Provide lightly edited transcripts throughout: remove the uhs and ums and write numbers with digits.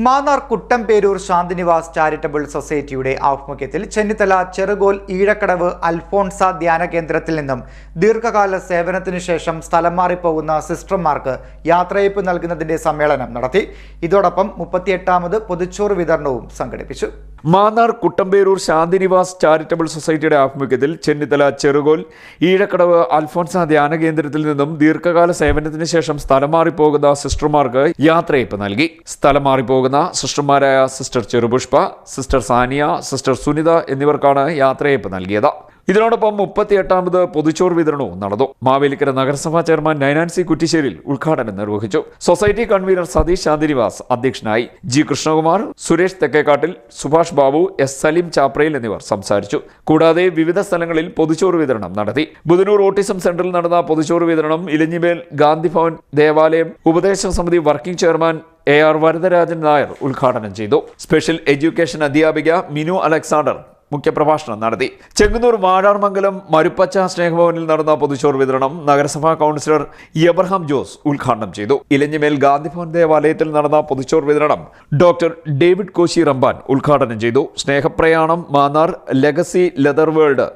Mannar Kuttamperoor Shanthinivas charitable സൊസൈറ്റിയുടെ ആഭിമുഖ്യത്തിൽ ചെന്നിത്തല ചെറുകോൽ ഈഴക്കടവ് അൽഫോൺസ ധ്യാന കേന്ദ്രത്തിൽ നിന്നും ദീർഘകാല സേവനത്തിനു ശേഷം സ്ഥലം മാറിപ്പോകുന്ന സിസ്റ്റർമാർക്ക് യാത്രയയപ്പ് നൽകുന്നതിന്റെ സമ്മേളനം നടത്തി. ഇതോടൊപ്പം 38ാമത് പൊതിച്ചോറ് വിതരണവും സംഘടിപ്പിച്ചു. മാന്നാർ കുട്ടമ്പേരൂർ ശാന്തിനിവാസ് ചാരിറ്റബിൾ സൊസൈറ്റിയുടെ ആഭിമുഖ്യത്തിൽ ചെന്നിത്തല ചെറുകോൽ ഈഴക്കടവ് അൽഫോൺസ ധ്യാന കേന്ദ്രത്തിൽ നിന്നും ദീർഘകാല സേവനത്തിന് ശേഷം സ്ഥലം മാറിപ്പോകുന്ന സിസ്റ്റർമാർക്ക് യാത്രയയപ്പ് നൽകി. സ്ഥലം മാറിപ്പോകുന്ന സിസ്റ്റർമാരായ sister Cherupushpa, sister Sania, sister Sunitha എന്നിവർക്കാണ് യാത്രയയപ്പ് നൽകിയത്. ഇതിനോടൊപ്പം 38ാമത് പൊതിച്ചോറ് വിതരണവും നടന്നു. മാവേലിക്കര നഗരസഭാ ചെയർമാൻ നൈനാൻസി കുറ്റിശ്ശേരിൽ ഉദ്ഘാടനം നിർവഹിച്ചു. സൊസൈറ്റി കൺവീനർ സതീഷ് ശാന്തിനിവാസ് അധ്യക്ഷനായി. ജി കൃഷ്ണകുമാർ, സുരേഷ് തെക്കേക്കാട്ടിൽ, സുഭാഷ് ബാബു, എസ് സലീം ചാപ്രയിൽ എന്നിവർ സംസാരിച്ചു. കൂടാതെ വിവിധ സ്ഥലങ്ങളിൽ പൊതിച്ചോറ് വിതരണം നടത്തി. ബുധനൂർ ഓട്ടിസം സെന്ററിൽ നടന്ന പൊതിച്ചോറ് വിതരണം ഇലഞ്ഞിമേൽ ഗാന്ധിഭവൻ ദേവാലയം ഉപദേശക സമിതി working chairman AR Varadarajan Nair ഉദ്ഘാടനം ചെയ്തു. സ്പെഷ്യൽ എഡ്യൂക്കേഷൻ അധ്യാപിക മിനു അലക്സാണ്ടർ മുഖ്യപ്രഭാഷണം നടത്തി. ചെങ്ങന്നൂർ വാഴാർമംഗലം മരുപ്പച്ച സ്നേഹഭവനിൽ നടന്ന പൊതിച്ചോറ് വിതരണം നഗരസഭാ കൗൺസിലർ എബ്രഹാം ജോസ് ഉദ്ഘാടനം ചെയ്തു. ഇലഞ്ഞിമേൽ ഗാന്ധിഭവൻ ദേവാലയത്തിൽ നടന്ന പൊതിച്ചോറ് വിതരണം ഡോക്ടർ ഡേവിഡ് കോശി റമ്പാൻ ഉദ്ഘാടനം ചെയ്തു. സ്നേഹപ്രയാണം Mannar legacy leather world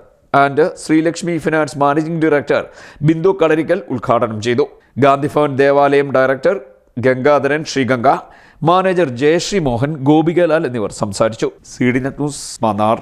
and Sreelakshmi finance managing director Bindu Kalarickal ഉദ്ഘാടനം ചെയ്തു. ഗാന്ധിഭവൻ ദേവാലയം ഡയറക്ടർ ഗംഗാധരൻ ശ്രീഗംഗ, മാനേജർ ജയശ്രീ മോഹൻ, ഗോപികലാൽ എന്നിവർ സംസാരിച്ചു. CDNet news Mannar.